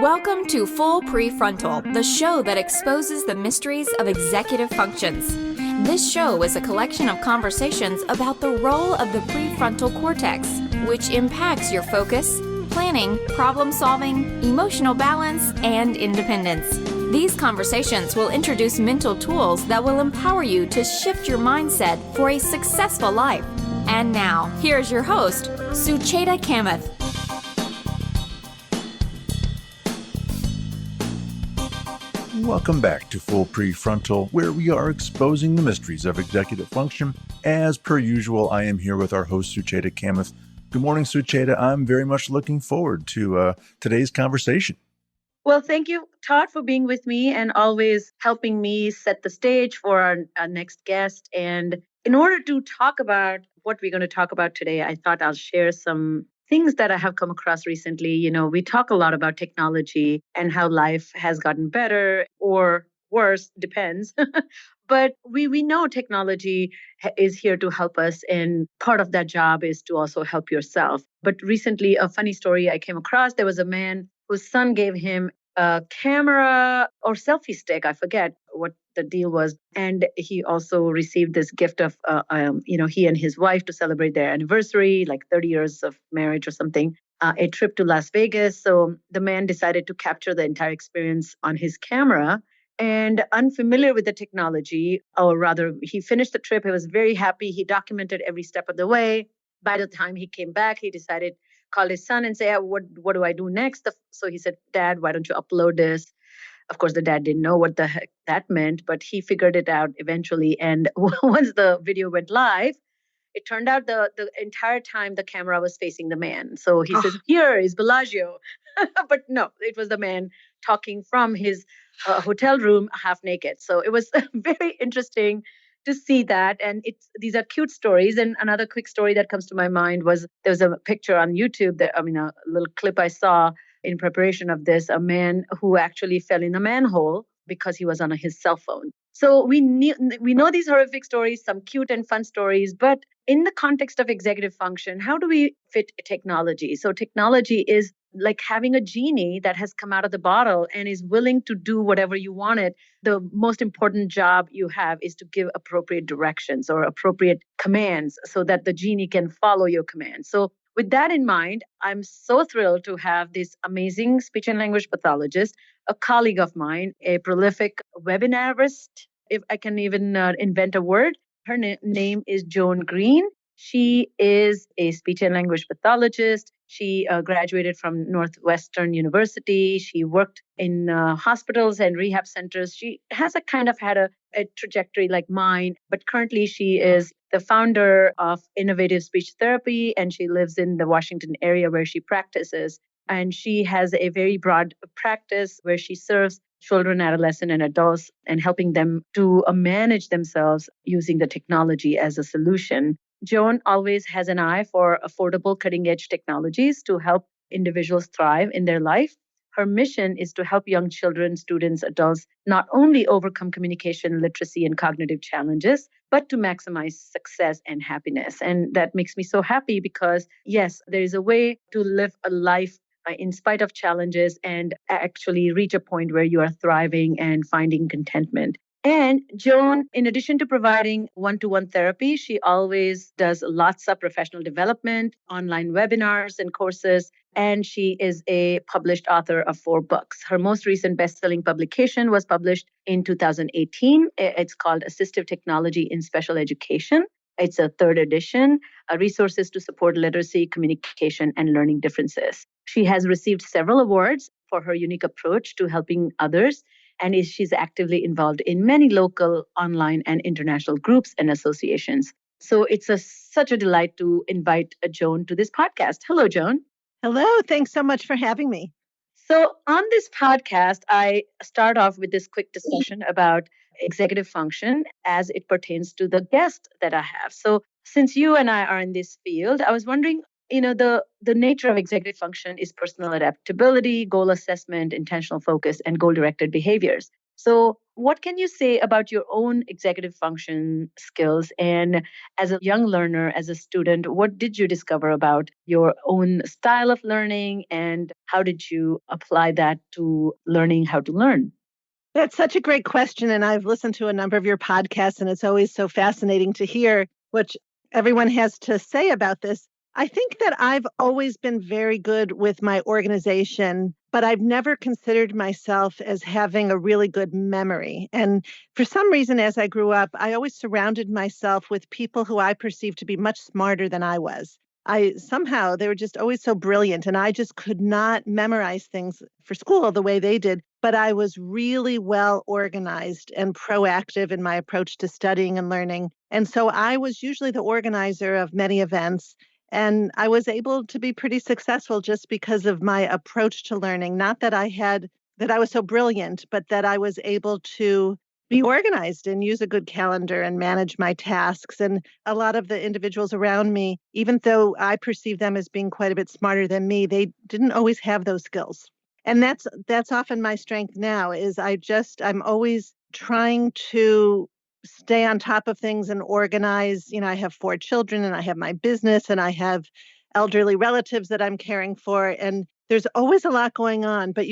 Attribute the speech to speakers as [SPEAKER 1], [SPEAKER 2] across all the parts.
[SPEAKER 1] Welcome to Full Prefrontal, the show that exposes the mysteries of executive functions. This show is a collection of conversations about the role of the prefrontal cortex, which impacts your focus, planning, problem-solving, emotional balance, and independence. These conversations will introduce mental tools that will empower you to shift your mindset for a successful life. And now, here's your host, Sucheta Kamath.
[SPEAKER 2] Welcome back to Full Prefrontal, where we are exposing the mysteries of executive function. As per usual, I am here with our host, Sucheta Kamath. Good morning, Sucheta. I'm very much looking forward to today's conversation.
[SPEAKER 3] Well, thank you, Todd, for being with me and always helping me set the stage for our next guest. And in order to talk about what we're going to talk about today, I thought I'll share some things that I have come across recently. You know, we talk a lot about technology and how life has gotten better or worse, depends. But we know technology is here to help us, and part of that job is to also help yourself. But recently, a funny story I came across, there was a man whose son gave him a camera or selfie stick. I forget what the deal was. And he also received this gift of, he and his wife to celebrate their anniversary, like 30 years of marriage or something, a trip to Las Vegas. So the man decided to capture the entire experience on his camera. And unfamiliar with the technology, or rather, he finished the trip. He was very happy. He documented every step of the way. By the time he came back, he decided call his son and say, what do I do next? So he said, Dad, why don't you upload this? Of course, the dad didn't know what the heck that meant, but he figured it out eventually. And once the video went live, it turned out the entire time the camera was facing the man. So he says, here is Bellagio. But no, it was the man talking from his hotel room half naked. So it was very interesting to see that. And these are cute stories. And another quick story that comes to my mind was there was a picture on YouTube a little clip I saw in preparation of this, a man who actually fell in a manhole because he was on his cell phone. So we know these horrific stories, some cute and fun stories, but in the context of executive function, how do we fit technology? So technology is like having a genie that has come out of the bottle and is willing to do whatever you want it. The most important job you have is to give appropriate directions or appropriate commands so that the genie can follow your commands. So with that in mind, I'm so thrilled to have this amazing speech and language pathologist, a colleague of mine, a prolific webinarist, if I can even invent a word. Her name is Joan Greene. She is a speech and language pathologist. She graduated from Northwestern University. She worked in hospitals and rehab centers. She has had a trajectory like mine, but currently she is the founder of Innovative Speech Therapy, and she lives in the Washington area where she practices. And she has a very broad practice where she serves children, adolescents, and adults and helping them to manage themselves using the technology as a solution. Joan always has an eye for affordable cutting-edge technologies to help individuals thrive in their life. Her mission is to help young children, students, adults not only overcome communication, literacy, and cognitive challenges, but to maximize success and happiness. And that makes me so happy because, yes, there is a way to live a life in spite of challenges and actually reach a point where you are thriving and finding contentment. And Joan, in addition to providing one-to-one therapy, she always does lots of professional development, online webinars and courses, and she is a published author of 4 books. Her most recent best-selling publication was published in 2018. It's called Assistive Technology in Special Education. It's a 3rd edition, resources to support literacy, communication, and learning differences. She has received several awards for her unique approach to helping others, and she's actively involved in many local, online, and international groups and associations. So it's such a delight to invite Joan to this podcast. Hello, Joan.
[SPEAKER 4] Hello. Thanks so much for having me.
[SPEAKER 3] So on this podcast, I start off with this quick discussion about executive function as it pertains to the guest that I have. So since you and I are in this field, I was wondering, the nature of executive function is personal adaptability, goal assessment, intentional focus, and goal-directed behaviors. So What can you say about your own executive function skills? And as a young learner, as a student, what did you discover about your own style of learning? And how did you apply that to learning how to learn?
[SPEAKER 4] That's such a great question. And I've listened to a number of your podcasts, and it's always so fascinating to hear what everyone has to say about this. I think that I've always been very good with my organization, but I've never considered myself as having a really good memory. And for some reason, as I grew up, I always surrounded myself with people who I perceived to be much smarter than I was. They were just always so brilliant, and I just could not memorize things for school the way they did. But I was really well organized and proactive in my approach to studying and learning. And so I was usually the organizer of many events. And I was able to be pretty successful just because of my approach to learning. Not that that I was so brilliant, but that I was able to be organized and use a good calendar and manage my tasks. And a lot of the individuals around me, even though I perceived them as being quite a bit smarter than me, they didn't always have those skills. And that's often my strength now is I'm always trying to stay on top of things and organize. You know, I have 4 children and I have my business and I have elderly relatives that I'm caring for. And there's always a lot going on, but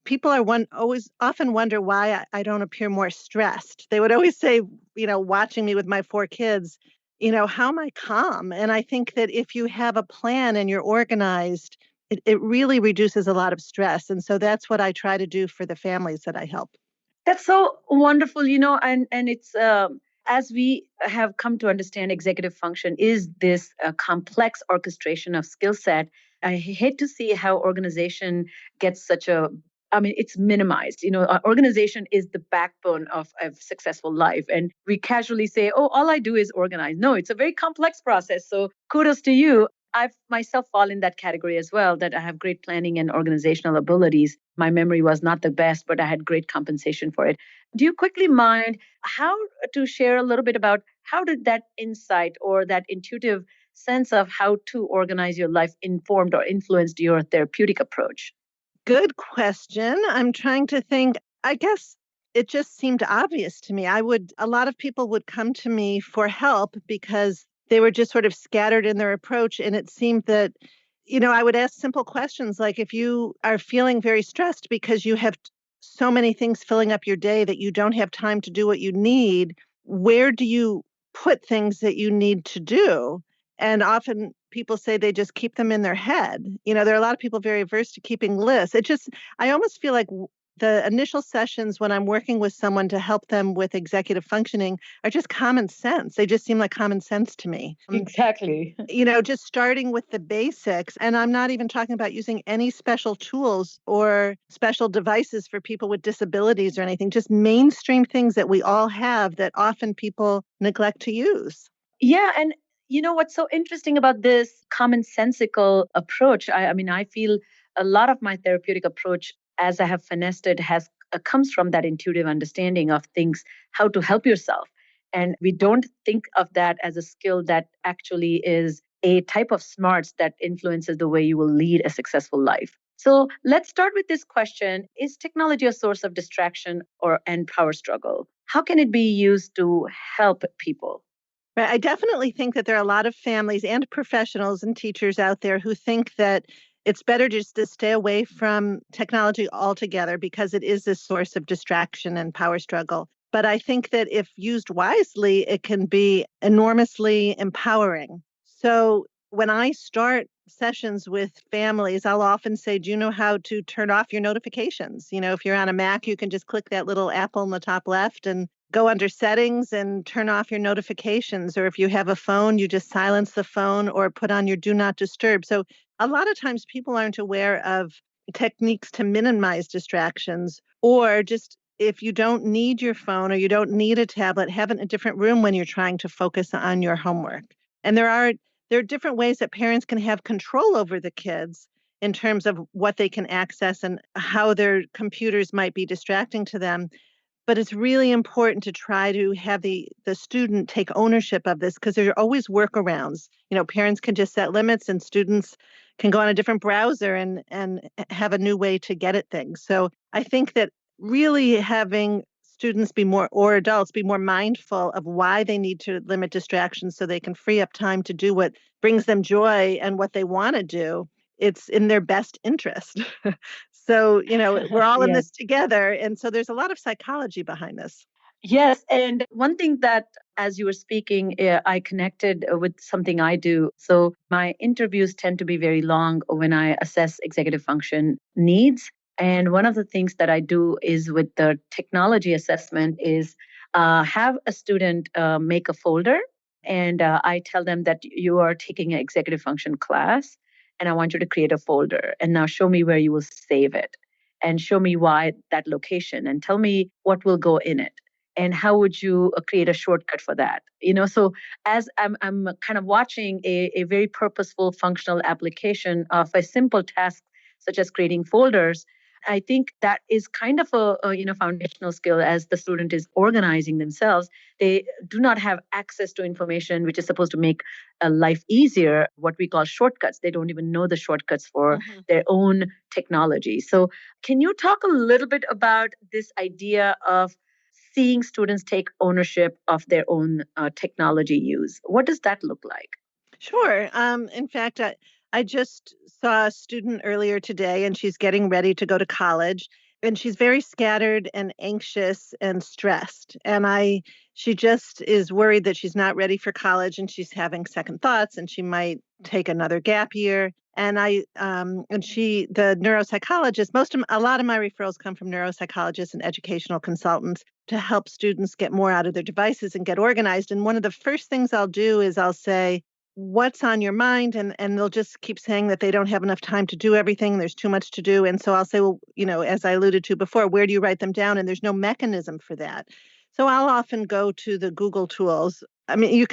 [SPEAKER 4] people always often wonder why I don't appear more stressed. They would always say, watching me with my 4 kids, how am I calm? And I think that if you have a plan and you're organized, it really reduces a lot of stress. And so that's what I try to do for the families that I help.
[SPEAKER 3] That's so wonderful, and it's as we have come to understand executive function is this complex orchestration of skill set. I hate to see how organization gets it's minimized. Organization is the backbone of a successful life. And we casually say, oh, all I do is organize. No, it's a very complex process. So kudos to you. I've myself fall in that category as well, that I have great planning and organizational abilities. My memory was not the best, but I had great compensation for it. Do you quickly mind how to share a little bit about how did that insight or that intuitive sense of how to organize your life informed or influenced your therapeutic approach?
[SPEAKER 4] Good question. I'm trying to think. I guess it just seemed obvious to me. A lot of people would come to me for help because they were just sort of scattered in their approach. And it seemed that, I would ask simple questions like if you are feeling very stressed because you have so many things filling up your day that you don't have time to do what you need, where do you put things that you need to do? And often people say they just keep them in their head. There are a lot of people very averse to keeping lists. I almost feel like the initial sessions when I'm working with someone to help them with executive functioning are just common sense. They just seem like common sense to me.
[SPEAKER 3] Exactly.
[SPEAKER 4] Just starting with the basics. And I'm not even talking about using any special tools or special devices for people with disabilities or anything, just mainstream things that we all have that often people neglect to use.
[SPEAKER 3] Yeah. And what's so interesting about this commonsensical approach? I feel a lot of my therapeutic approach, as I have finessed it, has comes from that intuitive understanding of things, how to help yourself. And we don't think of that as a skill that actually is a type of smarts that influences the way you will lead a successful life. So let's start with this question. Is technology a source of distraction and power struggle? How can it be used to help people?
[SPEAKER 4] Right. I definitely think that there are a lot of families and professionals and teachers out there who think that it's better just to stay away from technology altogether because it is a source of distraction and power struggle. But I think that if used wisely, it can be enormously empowering. So when I start sessions with families, I'll often say, do you know how to turn off your notifications? If you're on a Mac, you can just click that little apple in the top left and go under settings and turn off your notifications. Or if you have a phone, you just silence the phone or put on your do not disturb. So a lot of times people aren't aware of techniques to minimize distractions, or just if you don't need your phone or you don't need a tablet, have it in a different room when you're trying to focus on your homework. And there are different ways that parents can have control over the kids in terms of what they can access and how their computers might be distracting to them. But it's really important to try to have the student take ownership of this because there are always workarounds. Parents can just set limits and students can go on a different browser and have a new way to get at things. So I think that really having students be more, or adults be more mindful of why they need to limit distractions so they can free up time to do what brings them joy and what they want to do, it's in their best interest. So, we're all in
[SPEAKER 3] Yes.
[SPEAKER 4] this together. And so there's a lot of psychology behind this.
[SPEAKER 3] Yes. And one thing that, as you were speaking, I connected with something I do. So my interviews tend to be very long when I assess executive function needs. And one of the things that I do is with the technology assessment is have a student make a folder. And I tell them that you are taking an executive function class and I want you to create a folder. And now show me where you will save it and show me why that location and tell me what will go in it and how would you create a shortcut for that. So as I'm kind of watching a very purposeful functional application of a simple task such as creating folders, I think that is kind of a foundational skill. As the student is organizing themselves, they do not have access to information which is supposed to make life easier, what we call shortcuts. They don't even know the shortcuts for their own technology. So can you talk a little bit about this idea of seeing students take ownership of their own technology use? What does that look like?
[SPEAKER 4] Sure. In fact, I just saw a student earlier today, and she's getting ready to go to college. And she's very scattered and anxious and stressed. And she just is worried that she's not ready for college, and she's having second thoughts, and she might take another gap year. And the neuropsychologist, a lot of my referrals come from neuropsychologists and educational consultants to help students get more out of their devices and get organized. And one of the first things I'll do is I'll say, what's on your mind? And they'll just keep saying that they don't have enough time to do everything. There's too much to do. And so I'll say, well, as I alluded to before, where do you write them down? And there's no mechanism for that. So I'll often go to the Google tools. I mean,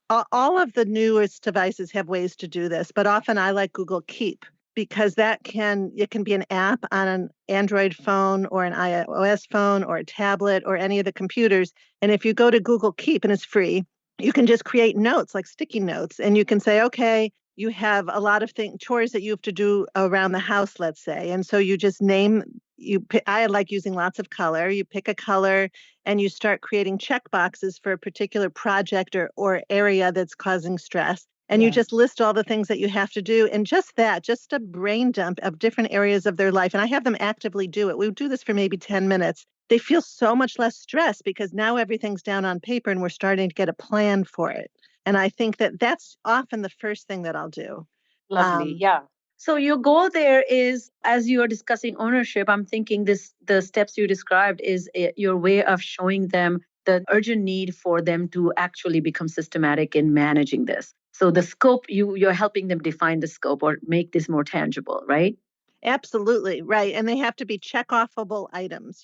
[SPEAKER 4] all of the newest devices have ways to do this, but often I like Google Keep because it can be an app on an Android phone or an iOS phone or a tablet or any of the computers. And if you go to Google Keep, and it's free, you can just create notes like sticky notes, and you can say, okay, you have a lot of chores that you have to do around the house, let's say. And so you just I like using lots of color. You pick a color and you start creating check boxes for a particular project or area that's causing stress. And you just list all the things that you have to do. And just a brain dump of different areas of their life. And I have them actively do it. We do this for maybe 10 minutes. They feel so much less stressed because now everything's down on paper and we're starting to get a plan for it. And I think that that's often the first thing that I'll do.
[SPEAKER 3] Lovely. Yeah. So your goal there is, as you are discussing ownership, I'm thinking the steps you described is your way of showing them the urgent need for them to actually become systematic in managing this. So the scope, you're helping them define the scope or make this more tangible, right?
[SPEAKER 4] Absolutely. Right. And they have to be check-offable items,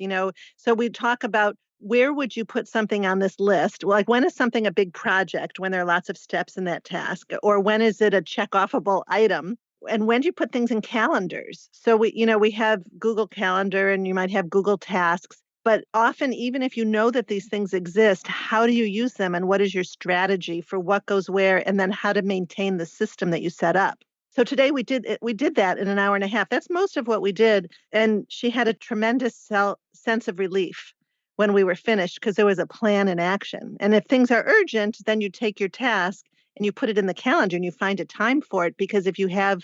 [SPEAKER 4] So we talk about where would you put something on this list? Like when is something a big project, when there are lots of steps in that task? Or when is it a check-offable item? And when do you put things in calendars? So we have Google Calendar and you might have Google Tasks. But often, even if you know that these things exist, how do you use them? And what is your strategy for what goes where? And then how to maintain the system that you set up? So today we did that in an hour and a half. That's most of what we did. And she had a tremendous sense of relief when we were finished because there was a plan in action. And if things are urgent, then you take your task and you put it in the calendar and you find a time for it. Because if you have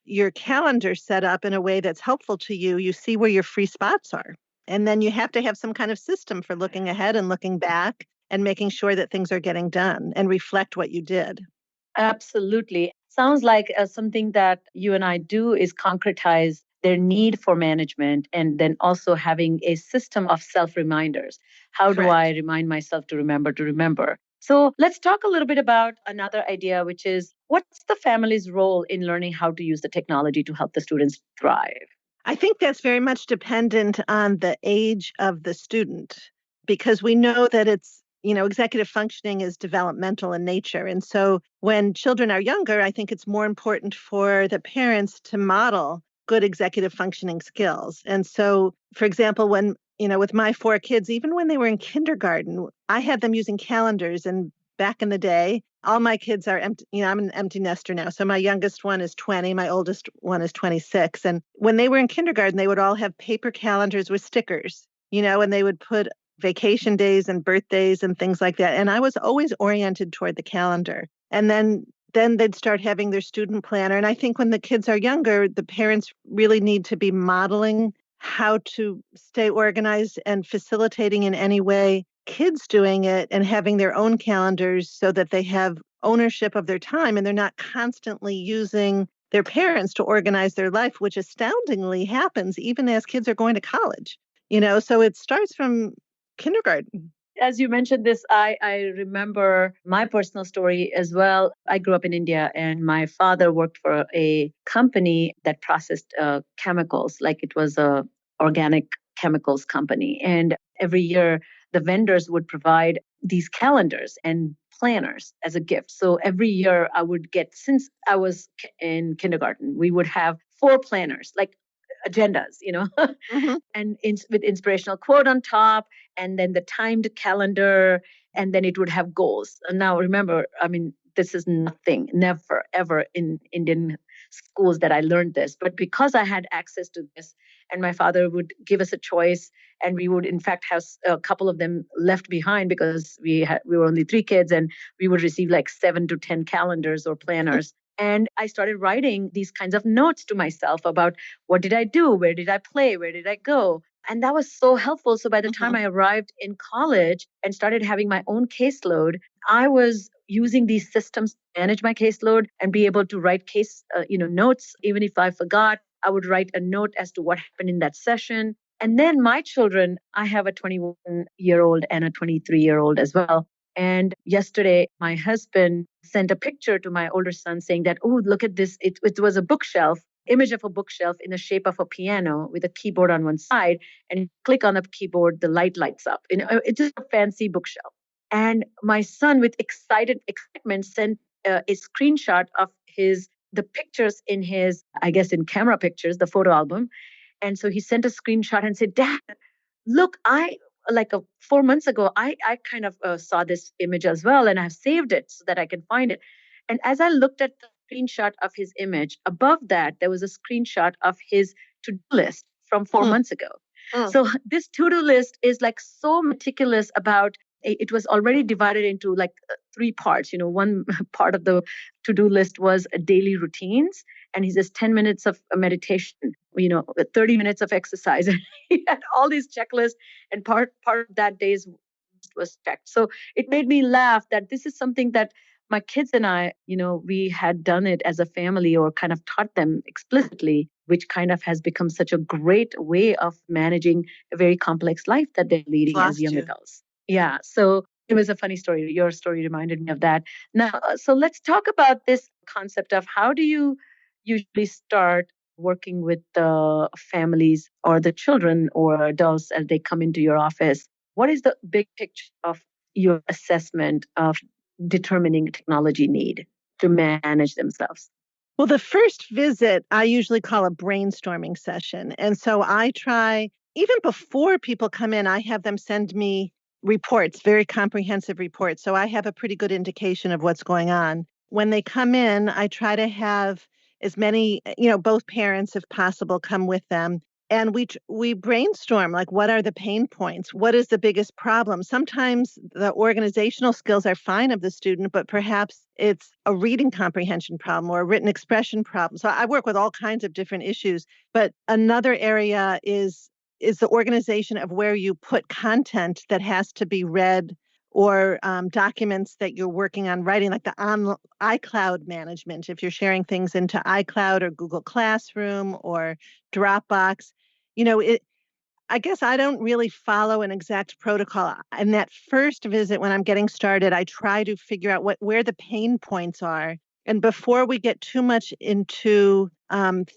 [SPEAKER 4] your calendar set up in a way that's helpful to you, you see where your free spots are. And then you have to have some kind of system for looking ahead and looking back and making sure that things are getting done and reflect what you did.
[SPEAKER 3] Absolutely. Sounds like something that you and I do is concretize their need for management and then also having a system of self-reminders. How do I remind myself to remember? So let's talk a little bit about another idea, which is what's the family's role in learning how to use the technology to help the students thrive?
[SPEAKER 4] I think that's very much dependent on the age of the student because we know that executive functioning is developmental in nature. And so when children are younger, I think it's more important for the parents to model good executive functioning skills. And so, for example, when, with my 4 kids, even when they were in kindergarten, I had them using calendars. And back in the day, all my kids are empty. I'm an empty nester now. So my youngest one is 20, my oldest one is 26. And when they were in kindergarten, they would all have paper calendars with stickers, and they would put vacation days and birthdays and things like that. And I was always oriented toward the calendar. And then they'd start having their student planner. And I think when the kids are younger, the parents really need to be modeling how to stay organized and facilitating in any way kids doing it and having their own calendars so that they have ownership of their time and they're not constantly using their parents to organize their life, which astoundingly happens even as kids are going to college. So it starts from kindergarten.
[SPEAKER 3] As you mentioned this, I remember my personal story as well. I grew up in India and my father worked for a company that processed chemicals, like it was a organic chemicals company. And every year, the vendors would provide these calendars and planners as a gift. So every year I would get, since I was in kindergarten, we would have 4 planners, like agendas,
[SPEAKER 4] Mm-hmm.
[SPEAKER 3] and with inspirational quote on top, and then the timed calendar, and then it would have goals. And now remember, I mean, this is nothing, never, ever in Indian schools that I learned this. But because I had access to this, and my father would give us a choice, and we would, in fact, have a couple of them left behind because we were only 3 kids, and we would receive like 7 to 10 calendars or planners. And I started writing these kinds of notes to myself about what did I do? Where did I play? Where did I go? And that was so helpful. So by the time I arrived in college and started having my own caseload, I was using these systems to manage my caseload and be able to write notes. Even if I forgot, I would write a note as to what happened in that session. And then my children, I have a 21-year-old and a 23-year-old as well. And yesterday, my husband sent a picture to my older son saying that, oh, look at this. It was a bookshelf, image of a bookshelf in the shape of a piano with a keyboard on one side. And you click on the keyboard, the light lights up. It's just a fancy bookshelf. And my son, with excitement, sent a screenshot of the pictures in his, I guess, in camera pictures, the photo album. And so he sent a screenshot and said, Dad, look, 4 months ago, I kind of saw this image as well, and I've saved it so that I can find it. And as I looked at the screenshot of his image, above that, there was a screenshot of his to-do list from 4 months ago. So this to-do list is like so meticulous about, it was already divided into like 3 parts. One part of the to-do list was daily routines. And he says 10 minutes of meditation, 30 minutes of exercise. And he had all these checklists, and part of that day's was checked. So it made me laugh that this is something that my kids and I, we had done it as a family or kind of taught them explicitly, which kind of has become such a great way of managing a very complex life that they're leading as young adults. Yeah. So it was a funny story. Your story reminded me of that. Now, so let's talk about this concept of how do you usually start working with the families or the children or adults as they come into your office. What is the big picture of your assessment of determining technology need to manage themselves?
[SPEAKER 4] Well, the first visit I usually call a brainstorming session. And so I try, even before people come in, I have them send me reports, very comprehensive reports. So I have a pretty good indication of what's going on. When they come in, I try to have as many, both parents, if possible, come with them. And we brainstorm, like, what are the pain points? What is the biggest problem? Sometimes the organizational skills are fine of the student, but perhaps it's a reading comprehension problem or a written expression problem. So I work with all kinds of different issues. But another area is the organization of where you put content that has to be read, or documents that you're working on writing, like the iCloud management, if you're sharing things into iCloud or Google Classroom or Dropbox. I guess I don't really follow an exact protocol. In that first visit, when I'm getting started, I try to figure out where the pain points are. And before we get too much into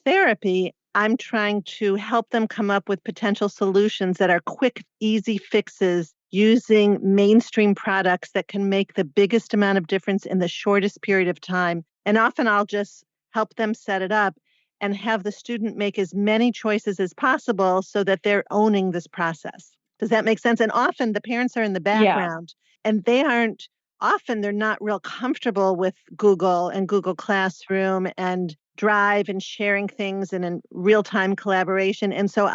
[SPEAKER 4] therapy, I'm trying to help them come up with potential solutions that are quick, easy fixes using mainstream products that can make the biggest amount of difference in the shortest period of time. And often I'll just help them set it up and have the student make as many choices as possible so that they're owning this process. Does that make sense? And often the parents are in the background, and they're not real comfortable with Google and Google Classroom and Drive and sharing things and in real-time collaboration. And so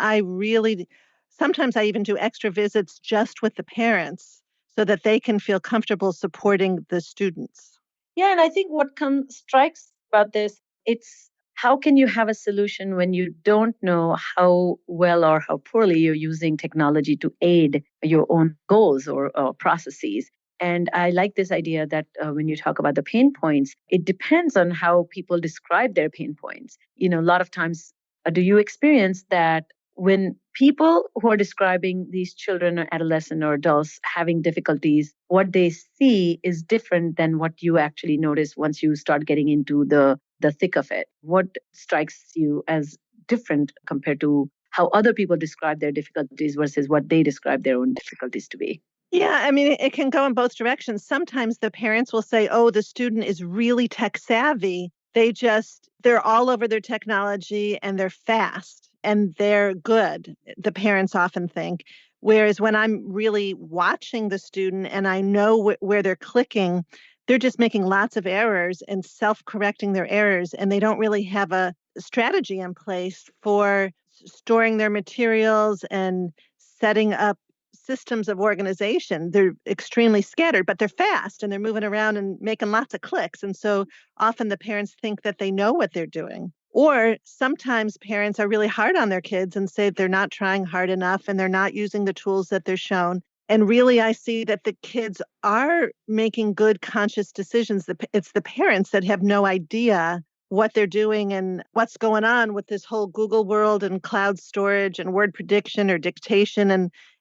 [SPEAKER 4] sometimes I even do extra visits just with the parents so that they can feel comfortable supporting the students.
[SPEAKER 3] Yeah, and I think what strikes about this, it's how can you have a solution when you don't know how well or how poorly you're using technology to aid your own goals or processes? And I like this idea that when you talk about the pain points, it depends on how people describe their pain points. A lot of times, do you experience that when people who are describing these children or adolescent or adults having difficulties, what they see is different than what you actually notice once you start getting into the thick of it? What strikes you as different compared to how other people describe their difficulties versus what they describe their own difficulties to be?
[SPEAKER 4] Yeah, I mean, it can go in both directions. Sometimes the parents will say, oh, the student is really tech savvy. They're all over their technology and they're fast and they're good, the parents often think. Whereas when I'm really watching the student and I know where they're clicking, they're just making lots of errors and self-correcting their errors. And they don't really have a strategy in place for storing their materials and setting up systems of organization. They're extremely scattered, but they're fast and they're moving around and making lots of clicks. And so often the parents think that they know what they're doing. Or sometimes parents are really hard on their kids and say they're not trying hard enough and they're not using the tools that they're shown. And really, I see that the kids are making good, conscious decisions. It's the parents that have no idea what they're doing and what's going on with this whole Google world and cloud storage and word prediction or dictation.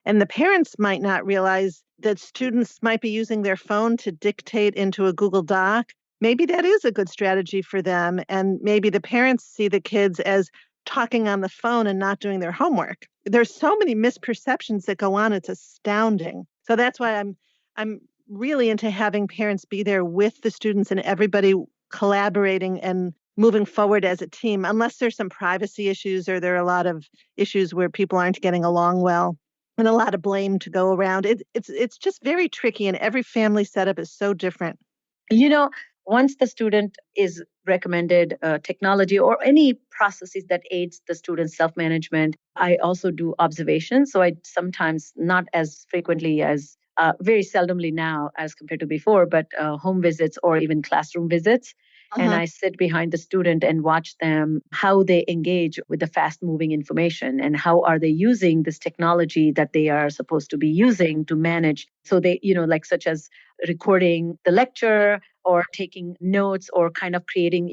[SPEAKER 4] And the parents might not realize that students might be using their phone to dictate into a Google Doc. Maybe that is a good strategy for them. And maybe the parents see the kids as talking on the phone and not doing their homework. There's so many misperceptions that go on. It's astounding. So that's why I'm really into having parents be there with the students and everybody collaborating and moving forward as a team, unless there's some privacy issues or there are a lot of issues where people aren't getting along well and a lot of blame to go around. It's just very tricky, and every family setup is so different.
[SPEAKER 3] Once the student is recommended technology or any processes that aids the student's self-management, I also do observations. So I sometimes, not as frequently as very seldomly now as compared to before, but home visits or even classroom visits. And I sit behind the student and watch them, how they engage with the fast moving information and how are they using this technology that they are supposed to be using to manage. So they, like such as recording the lecture or taking notes or kind of creating,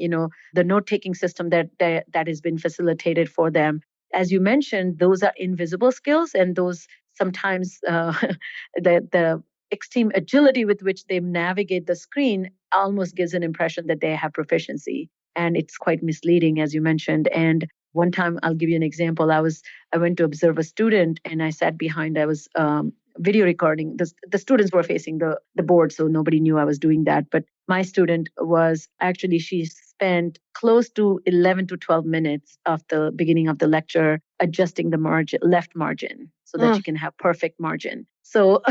[SPEAKER 3] the note-taking system that has been facilitated for them. As you mentioned, those are invisible skills, and those sometimes the extreme agility with which they navigate the screen almost gives an impression that they have proficiency. And it's quite misleading, as you mentioned. And one time, I'll give you an example. I went to observe a student and I sat behind, I was video recording. The students were facing the board, so nobody knew I was doing that. But my student she spent close to 11 to 12 minutes of the beginning of the lecture adjusting the left margin so that she can have perfect margin. So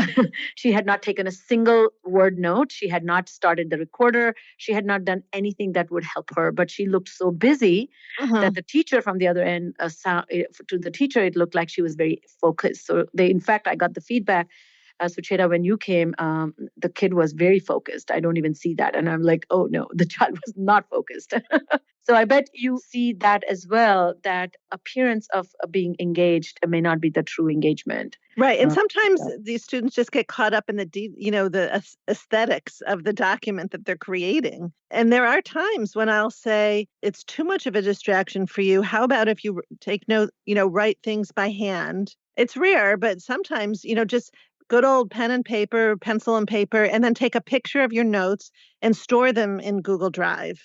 [SPEAKER 3] she had not taken a single word note. She had not started the recorder. She had not done anything that would help her, but she looked so busy that the teacher from the other end, to the teacher, it looked like she was very focused. So in fact, I got the feedback, Sucheta, when you came, the kid was very focused. I don't even see that. And I'm like, oh no, the child was not focused. So I bet you see that as well, that appearance of being engaged may not be the true engagement.
[SPEAKER 4] Right. And sometimes these students just get caught up in the aesthetics of the document that they're creating. And there are times when I'll say, it's too much of a distraction for you. How about if you take note, write things by hand? It's rare, but sometimes, just good old pen and paper, pencil and paper, and then take a picture of your notes and store them in Google Drive,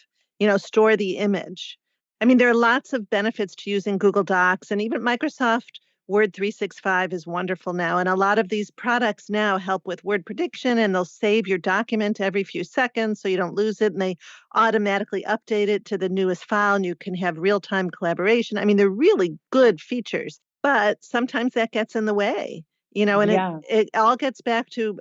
[SPEAKER 4] store the image. I mean, there are lots of benefits to using Google Docs, and even Microsoft Word 365 is wonderful now. And a lot of these products now help with word prediction, and they'll save your document every few seconds so you don't lose it. And they automatically update it to the newest file, and you can have real-time collaboration. I mean, they're really good features, but sometimes that gets in the way. And it all gets back to,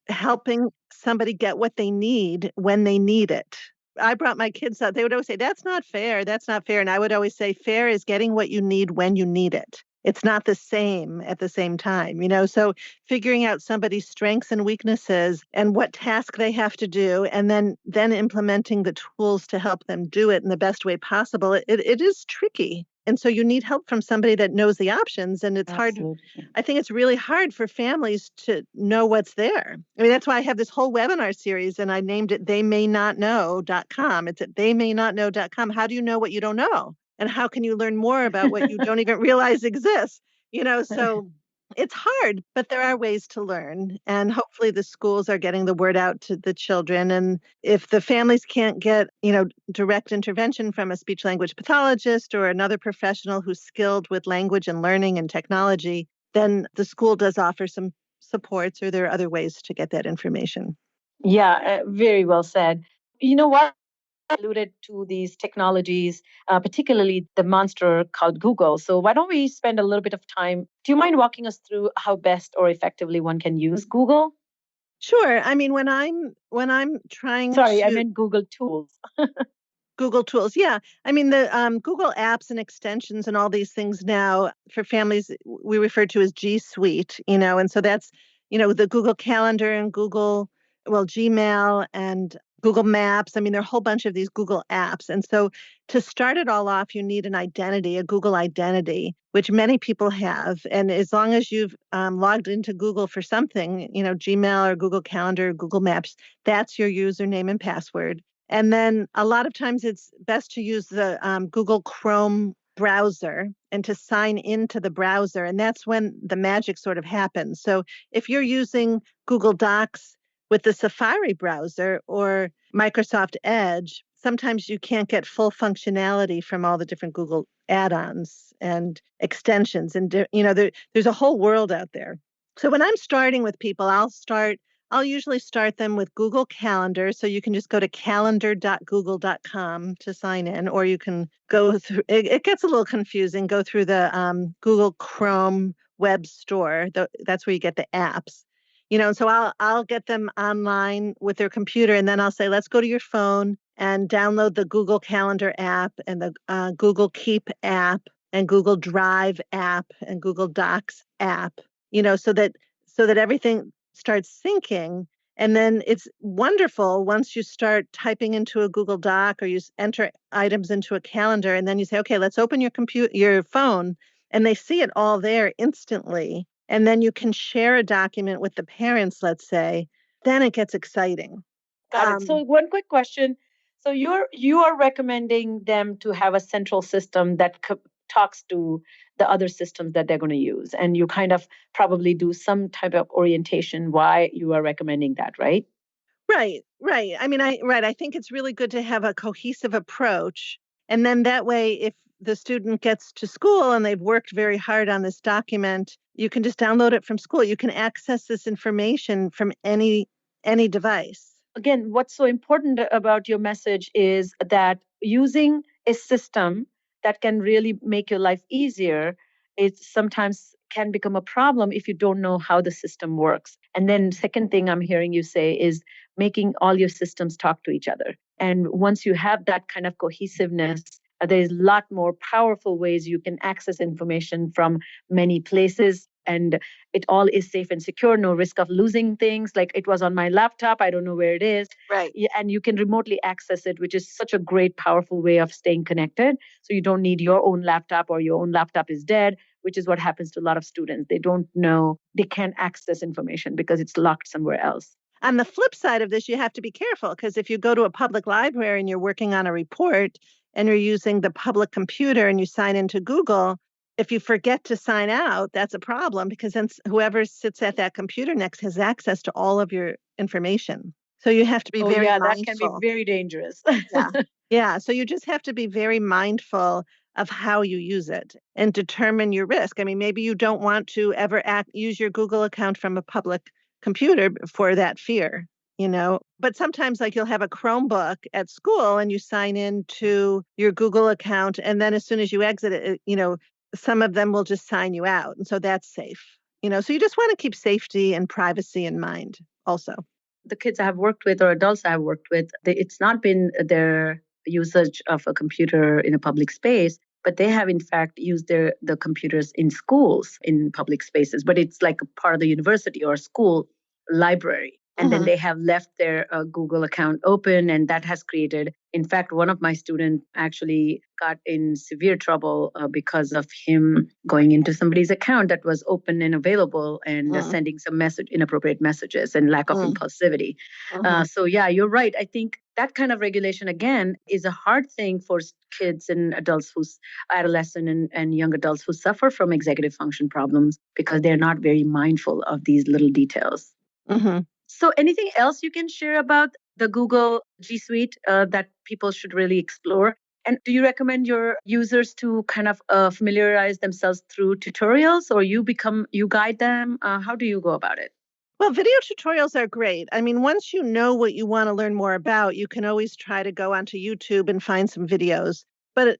[SPEAKER 4] helping somebody get what they need when they need it. I brought my kids out. They would always say, that's not fair. That's not fair. And I would always say, fair is getting what you need when you need it. It's not the same at the same time, So figuring out somebody's strengths and weaknesses and what task they have to do, and then implementing the tools to help them do it in the best way possible, it is tricky. And so you need help from somebody that knows the options. And it's hard.
[SPEAKER 3] Absolutely.
[SPEAKER 4] I think it's really hard for families to know what's there. I mean, that's why I have this whole webinar series and I named it theymaynotknow.com. It's at theymaynotknow.com. How do you know what you don't know? And how can you learn more about what you don't even realize exists? So it's hard, but there are ways to learn. And hopefully the schools are getting the word out to the children. And if the families can't get, direct intervention from a speech language pathologist or another professional who's skilled with language and learning and technology, then the school does offer some supports, or there are other ways to get that information.
[SPEAKER 3] Yeah, very well said. You know what? Alluded to these technologies, particularly the monster called Google. So why don't we spend a little bit of time? Do you mind walking us through how best or effectively one can use Google?
[SPEAKER 4] Sure. I mean, when I'm trying
[SPEAKER 3] Sorry, I
[SPEAKER 4] to
[SPEAKER 3] meant Google tools.
[SPEAKER 4] Google tools. Yeah. I mean, the Google apps and extensions and all these things now for families, we refer to as G Suite, and so that's, the Google Calendar and Gmail and Google Maps. I mean, there are a whole bunch of these Google apps. And so to start it all off, you need an identity, a Google identity, which many people have. And as long as you've logged into Google for something, Gmail or Google Calendar, or Google Maps, that's your username and password. And then a lot of times it's best to use the Google Chrome browser and to sign into the browser. And that's when the magic sort of happens. So if you're using Google Docs with the Safari browser or Microsoft Edge, sometimes you can't get full functionality from all the different Google add-ons and extensions. And, there's a whole world out there. So when I'm starting with people, I'll usually start them with Google Calendar. So you can just go to calendar.google.com to sign in, or you can go through, it gets a little confusing, go through the Google Chrome web store. That's where you get the apps. And so I'll get them online with their computer, and then I'll say, let's go to your phone and download the Google Calendar app and the Google Keep app and Google Drive app and Google Docs app, so that everything starts syncing. And then it's wonderful once you start typing into a Google Doc or you enter items into a calendar, and then you say, okay, let's open your phone, and they see it all there instantly. And then you can share a document with the parents, let's say. Then it gets exciting.
[SPEAKER 3] Got it. So one quick question. So you are recommending them to have a central system that talks to the other systems that they're going to use, and you kind of probably do some type of orientation why you are recommending that, right?
[SPEAKER 4] Right. I mean, I think it's really good to have a cohesive approach. And then that way, if the student gets to school and they've worked very hard on this document, you can just download it from school. You can access this information from any device.
[SPEAKER 3] Again, what's so important about your message is that using a system that can really make your life easier, it sometimes can become a problem if you don't know how the system works. And then second thing I'm hearing you say is making all your systems talk to each other. And once you have that kind of cohesiveness, there's a lot more powerful ways you can access information from many places, and it all is safe and secure, no risk of losing things. Like it was on my laptop, I don't know where it is.
[SPEAKER 4] Right.
[SPEAKER 3] And you can remotely access it, which is such a great, powerful way of staying connected. So you don't need your own laptop, or your own laptop is dead, which is what happens to a lot of students. They don't know, they can't access information because it's locked somewhere else.
[SPEAKER 4] On the flip side of this, you have to be careful, because if you go to a public library and you're working on a report and you're using the public computer and you sign into Google, if you forget to sign out, that's a problem, because then whoever sits at that computer next has access to all of your information. So you have to be very mindful.
[SPEAKER 3] That can be very dangerous.
[SPEAKER 4] Yeah. So you just have to be very mindful of how you use it and determine your risk. I mean, maybe you don't want to ever use your Google account from a public computer for that fear, but sometimes like you'll have a Chromebook at school and you sign into your Google account, and then as soon as you exit it, some of them will just sign you out. And so that's safe, so you just want to keep safety and privacy in mind also.
[SPEAKER 3] The kids I have worked with, or adults I have worked with, it's not been their usage of a computer in a public space, but they have in fact used the computers in schools, in public spaces, but it's like a part of the university or school library. And then they have left their Google account open, and that has created, in fact, one of my students actually got in severe trouble because of him going into somebody's account that was open and available and sending some inappropriate messages and lack of impulsivity. So yeah, you're right. I think that kind of regulation, again, is a hard thing for kids and adults adolescent and young adults who suffer from executive function problems because they're not very mindful of these little details. So anything else you can share about the Google G Suite that people should really explore? And do you recommend your users to kind of familiarize themselves through tutorials, or you guide them? How do you go about it?
[SPEAKER 4] Well, video tutorials are great. I mean, once you know what you want to learn more about, you can always try to go onto YouTube and find some videos. But,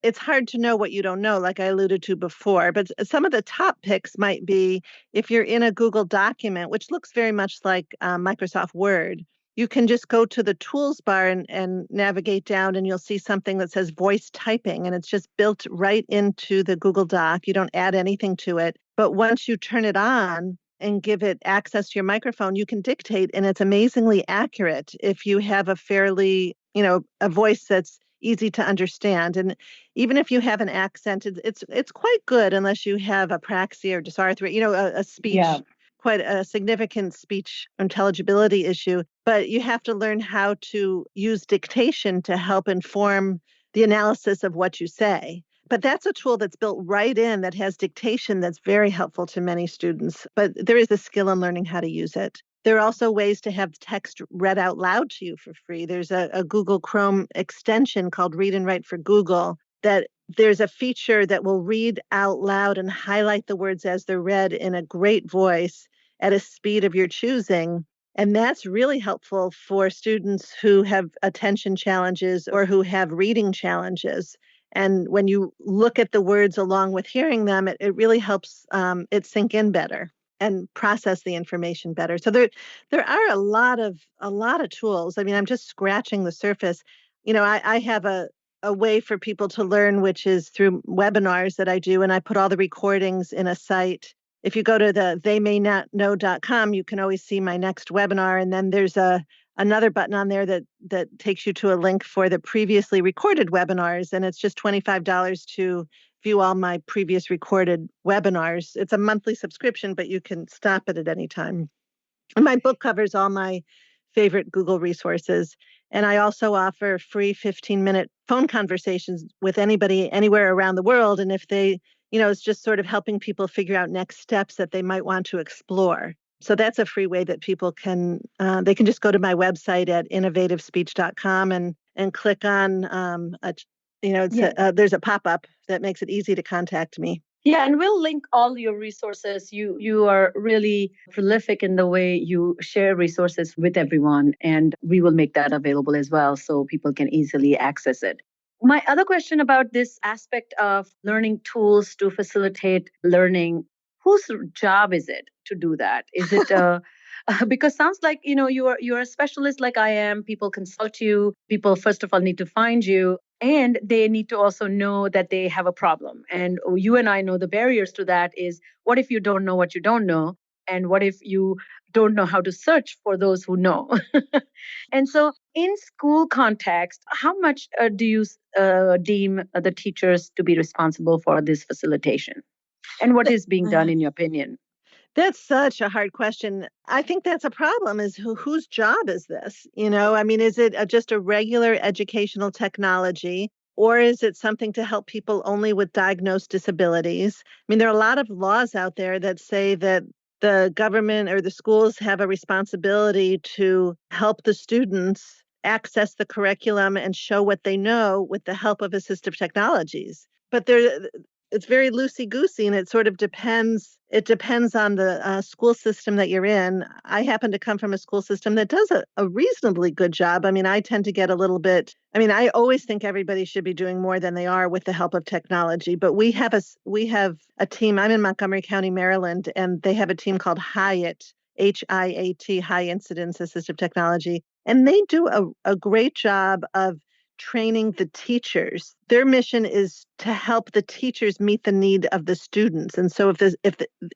[SPEAKER 4] it's hard to know what you don't know, like I alluded to before. But some of the top picks might be if you're in a Google document, which looks very much like Microsoft Word, you can just go to the tools bar and navigate down, and you'll see something that says voice typing, and it's just built right into the Google Doc. You don't add anything to it. But once you turn it on and give it access to your microphone, you can dictate, and it's amazingly accurate if you have a fairly, a voice that's easy to understand. And even if you have an accent, it's quite good unless you have apraxia or dysarthria, a speech, quite a significant speech intelligibility issue. But you have to learn how to use dictation to help inform the analysis of what you say. But that's a tool that's built right in that has dictation that's very helpful to many students. But there is a skill in learning how to use it. There are also ways to have text read out loud to you for free. There's a Google Chrome extension called Read and Write for Google that there's a feature that will read out loud and highlight the words as they're read in a great voice at a speed of your choosing. And that's really helpful for students who have attention challenges or who have reading challenges. And when you look at the words along with hearing them, it really helps it sink in better and process the information better. So there are a lot of tools. I mean, I'm just scratching the surface. I have a way for people to learn, which is through webinars that I do, and I put all the recordings in a site. If you go to the theymaynotknow.com, you can always see my next webinar, and then there's another button on there that takes you to a link for the previously recorded webinars, and it's just $25 to view all my previous recorded webinars. It's a monthly subscription, but you can stop it at any time. And my book covers all my favorite Google resources. And I also offer free 15-minute phone conversations with anybody anywhere around the world. And if they, it's just sort of helping people figure out next steps that they might want to explore. So that's a free way that people can just go to my website at innovativespeech.com and click on there's a pop-up that makes it easy to contact me.
[SPEAKER 3] Yeah, and we'll link all your resources. You are really prolific in the way you share resources with everyone, and we will make that available as well so people can easily access it. My other question about this aspect of learning tools to facilitate learning, whose job is it to do that? Is it because sounds like you're a specialist like I am. People consult you. People first of all need to find you, and they need to also know that they have a problem. And you and I know the barriers to that is, what if you don't know what you don't know, and what if you don't know how to search for those who know? And so, in school context, how much do you deem the teachers to be responsible for this facilitation, and what is being done in your opinion?
[SPEAKER 4] That's such a hard question. I think that's a problem is whose job is this? I mean, is it just a regular educational technology, or is it something to help people only with diagnosed disabilities? I mean, there are a lot of laws out there that say that the government or the schools have a responsibility to help the students access the curriculum and show what they know with the help of assistive technologies. But it's very loosey-goosey, and it sort of depends. It depends on the school system that you're in. I happen to come from a school system that does a reasonably good job. I mean, I tend to get a little bit. I mean, I always think everybody should be doing more than they are with the help of technology. But we have a team. I'm in Montgomery County, Maryland, and they have a team called HIAT, HIAT, High Incidence Assistive Technology, and they do a great job of training the teachers. Their mission is to help the teachers meet the need of the students. And so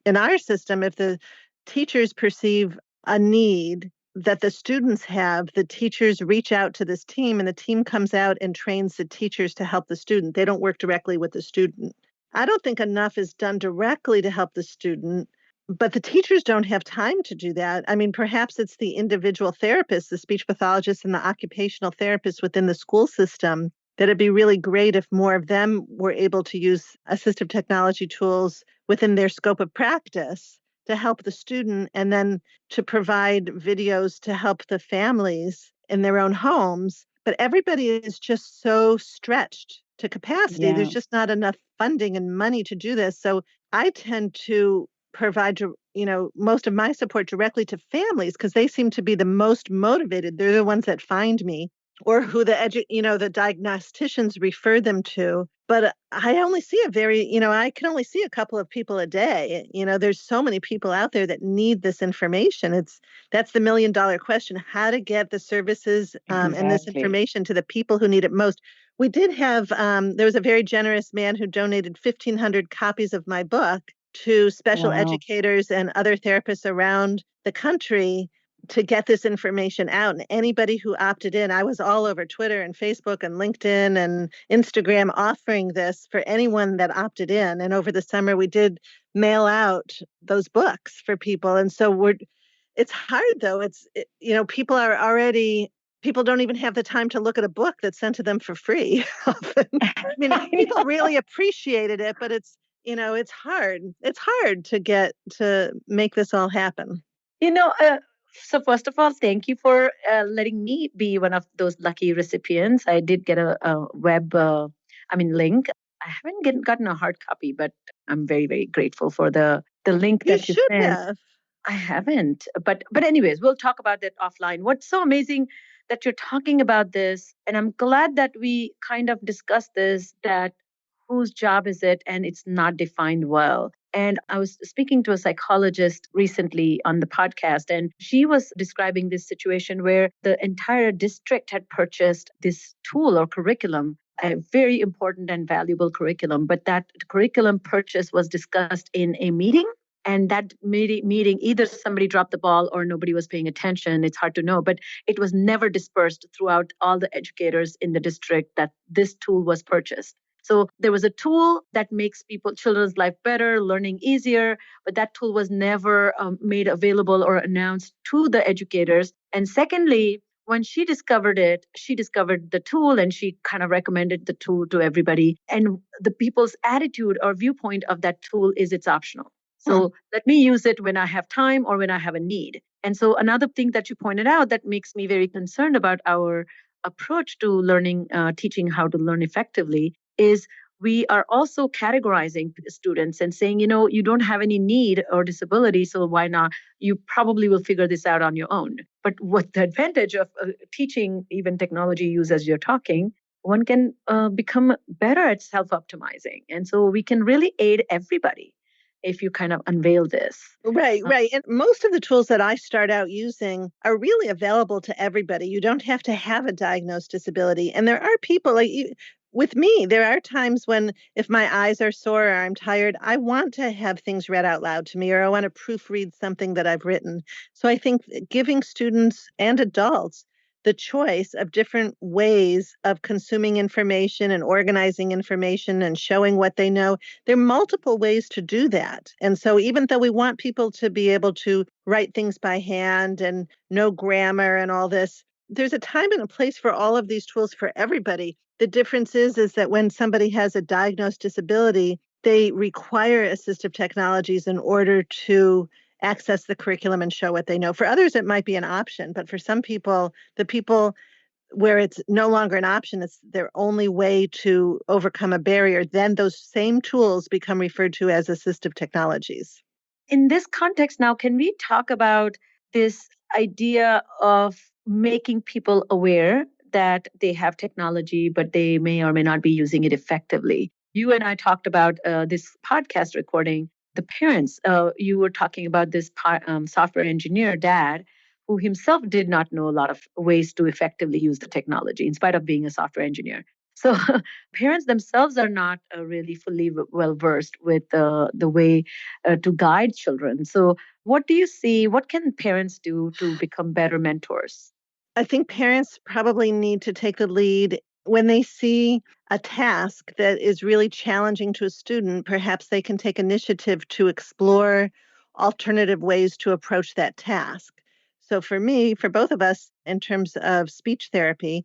[SPEAKER 4] in our system, if the teachers perceive a need that the students have, the teachers reach out to this team and the team comes out and trains the teachers to help the student. They don't work directly with the student. I don't think enough is done directly to help the student, but the teachers don't have time to do that. I mean, perhaps it's the individual therapists, the speech pathologists and the occupational therapists within the school system, that it'd be really great if more of them were able to use assistive technology tools within their scope of practice to help the student, and then to provide videos to help the families in their own homes. But everybody is just so stretched to capacity.
[SPEAKER 3] Yeah.
[SPEAKER 4] There's just not enough funding and money to do this. So I tend to provide, most of my support directly to families because they seem to be the most motivated. They're the ones that find me, or who the diagnosticians refer them to. But I only see I can only see a couple of people a day. There's so many people out there that need this information. That's the $1 million question: how to get the services and this information to the people who need it most. We did have there was a very generous man who donated 1,500 copies of my book to special educators and other therapists around the country to get this information out. And anybody who opted in, I was all over Twitter and Facebook and LinkedIn and Instagram offering this for anyone that opted in. And over the summer, we did mail out those books for people. And so it's hard though. People don't even have the time to look at a book that's sent to them for free. Often. I mean, people really appreciated it, but it's hard. It's hard to make this all happen.
[SPEAKER 3] So first of all, thank you for letting me be one of those lucky recipients. I did get a web, link. I haven't gotten a hard copy, but I'm very, very grateful for the link that you
[SPEAKER 4] should
[SPEAKER 3] sent.
[SPEAKER 4] have.
[SPEAKER 3] I haven't, but anyways, we'll talk about that offline. What's so amazing that you're talking about this, and I'm glad that we kind of discussed this, that whose job is it, and it's not defined well. And I was speaking to a psychologist recently on the podcast, and she was describing this situation where the entire district had purchased this tool or curriculum, a very important and valuable curriculum, but that curriculum purchase was discussed in a meeting. And that meeting, either somebody dropped the ball or nobody was paying attention. It's hard to know, but it was never dispersed throughout all the educators in the district that this tool was purchased. So there was a tool that makes children's life better, learning easier, but that tool was never made available or announced to the educators. And secondly, when she discovered it, she discovered the tool and she kind of recommended the tool to everybody. And the people's attitude or viewpoint of that tool is it's optional. So let me use it when I have time or when I have a need. And so another thing that you pointed out that makes me very concerned about our approach to learning, teaching how to learn effectively is we are also categorizing students and saying, you don't have any need or disability, so why not? You probably will figure this out on your own. But what the advantage of teaching even technology use as you're talking, one can become better at self-optimizing. And so we can really aid everybody if you kind of unveil this.
[SPEAKER 4] Right. And most of the tools that I start out using are really available to everybody. You don't have to have a diagnosed disability. And there are people with me, there are times when if my eyes are sore or I'm tired, I want to have things read out loud to me, or I want to proofread something that I've written. So I think giving students and adults the choice of different ways of consuming information and organizing information and showing what they know. There are multiple ways to do that. And so even though we want people to be able to write things by hand and know grammar and all this, there's a time and a place for all of these tools for everybody. The difference is that when somebody has a diagnosed disability, they require assistive technologies in order to access the curriculum and show what they know. For others, it might be an option, but for some people, the people where it's no longer an option, it's their only way to overcome a barrier, then those same tools become referred to as assistive technologies.
[SPEAKER 3] In this context now, can we talk about this idea of making people aware that they have technology, but they may or may not be using it effectively? You and I talked about this podcast recording. The parents, you were talking about this software engineer dad who himself did not know a lot of ways to effectively use the technology in spite of being a software engineer. So parents themselves are not really fully well versed with the way to guide children. So what do you see? What can parents do to become better mentors?
[SPEAKER 4] I think parents probably need to take the lead when they see a task that is really challenging to a student. Perhaps they can take initiative to explore alternative ways to approach that task. So for me, for both of us, in terms of speech therapy,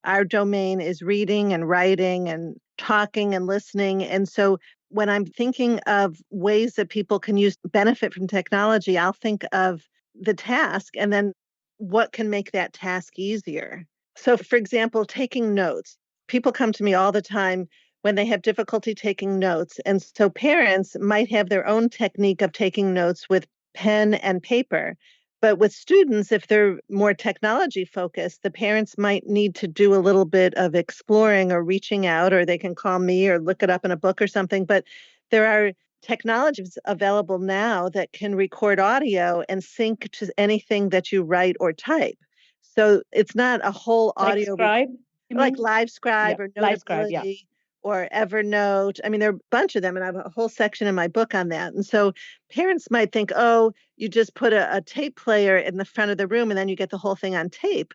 [SPEAKER 4] our domain is reading and writing and talking and listening. And so when I'm thinking of ways that people can use benefit from technology, I'll think of the task and then what can make that task easier. So, for example, taking notes. People come to me all the time when they have difficulty taking notes. And so parents might have their own technique of taking notes with pen and paper. But with students, if they're more technology focused, the parents might need to do a little bit of exploring or reaching out, or they can call me or look it up in a book or something. But there are technologies available now that can record audio and sync to anything that you write or type. So it's not a whole
[SPEAKER 3] Like
[SPEAKER 4] audio
[SPEAKER 3] Scribe, you
[SPEAKER 4] like
[SPEAKER 3] mean?
[SPEAKER 4] LiveScribe
[SPEAKER 3] Yeah,
[SPEAKER 4] or
[SPEAKER 3] live Scribe, yeah.
[SPEAKER 4] Notability or Evernote. I mean, there are a bunch of them, and I have a whole section in my book on that. And so parents might think, oh, you just put a tape player in the front of the room and then you get the whole thing on tape.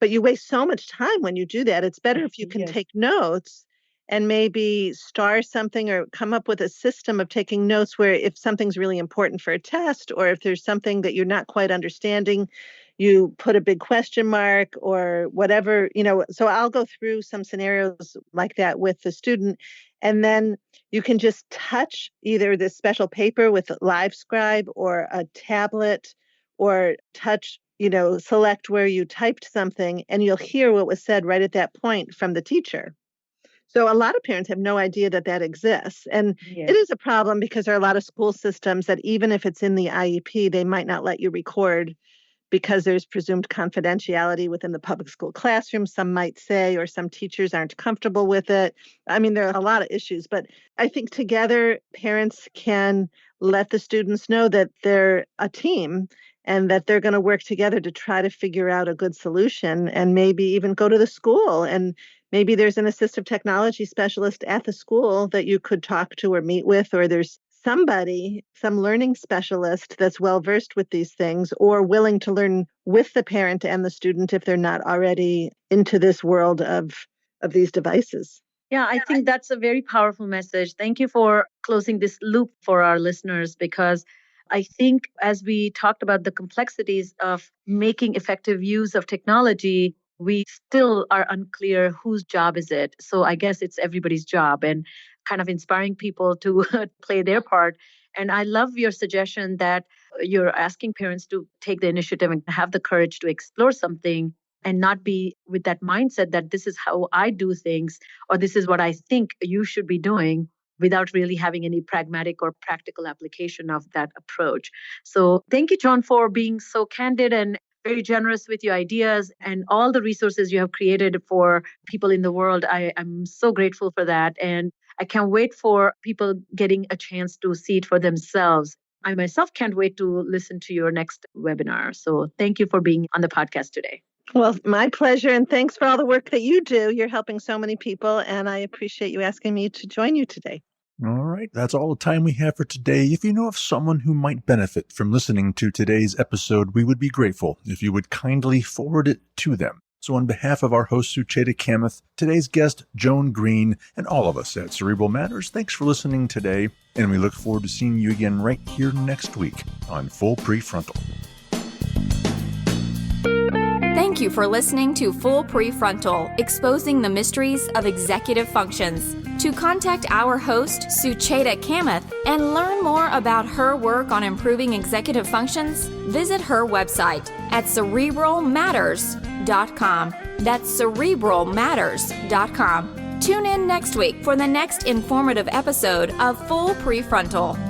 [SPEAKER 4] But you waste so much time when you do that. It's better if you can
[SPEAKER 3] Yes.
[SPEAKER 4] take notes and maybe star something or come up with a system of taking notes where if something's really important for a test or if there's something that you're not quite understanding, you put a big question mark or whatever, So I'll go through some scenarios like that with the student. And then you can just touch either this special paper with LiveScribe or a tablet or touch, select where you typed something and you'll hear what was said right at that point from the teacher. So a lot of parents have no idea that that exists. And
[SPEAKER 3] Yes.
[SPEAKER 4] it is a problem because there are a lot of school systems that even if it's in the IEP, they might not let you record because there's presumed confidentiality within the public school classroom, some might say, or some teachers aren't comfortable with it. I mean, there are a lot of issues, but I think together parents can let the students know that they're a team and that they're going to work together to try to figure out a good solution and maybe even go to the school. And maybe there's an assistive technology specialist at the school that you could talk to or meet with, or there's somebody, some learning specialist that's well versed with these things or willing to learn with the parent and the student if they're not already into this world of these devices.
[SPEAKER 3] Yeah, I think that's a very powerful message. Thank you for closing this loop for our listeners, because I think as we talked about the complexities of making effective use of technology, we still are unclear whose job is it. So I guess it's everybody's job, and kind of inspiring people to play their part. And I love your suggestion that you're asking parents to take the initiative and have the courage to explore something and not be with that mindset that this is how I do things or this is what I think you should be doing, without really having any pragmatic or practical application of that approach. So thank you, Joan, for being so candid and very generous with your ideas and all the resources you have created for people in the world. I'm so grateful for that. And I can't wait for people getting a chance to see it for themselves. I myself can't wait to listen to your next webinar. So thank you for being on the podcast today.
[SPEAKER 4] Well, my pleasure. And thanks for all the work that you do. You're helping so many people. And I appreciate you asking me to join you today.
[SPEAKER 2] All right, that's all the time we have for today. If you know of someone who might benefit from listening to today's episode, we would be grateful if you would kindly forward it to them. So on behalf of our host, Sucheta Kamath, today's guest, Joan Greene, and all of us at Cerebral Matters, thanks for listening today, and we look forward to seeing you again right here next week on Full Prefrontal.
[SPEAKER 1] Thank you for listening to Full Prefrontal, exposing the mysteries of executive functions. To contact our host, Sucheta Kamath, and learn more about her work on improving executive functions, visit her website at cerebralmatters.com. That's cerebralmatters.com. Tune in next week for the next informative episode of Full Prefrontal.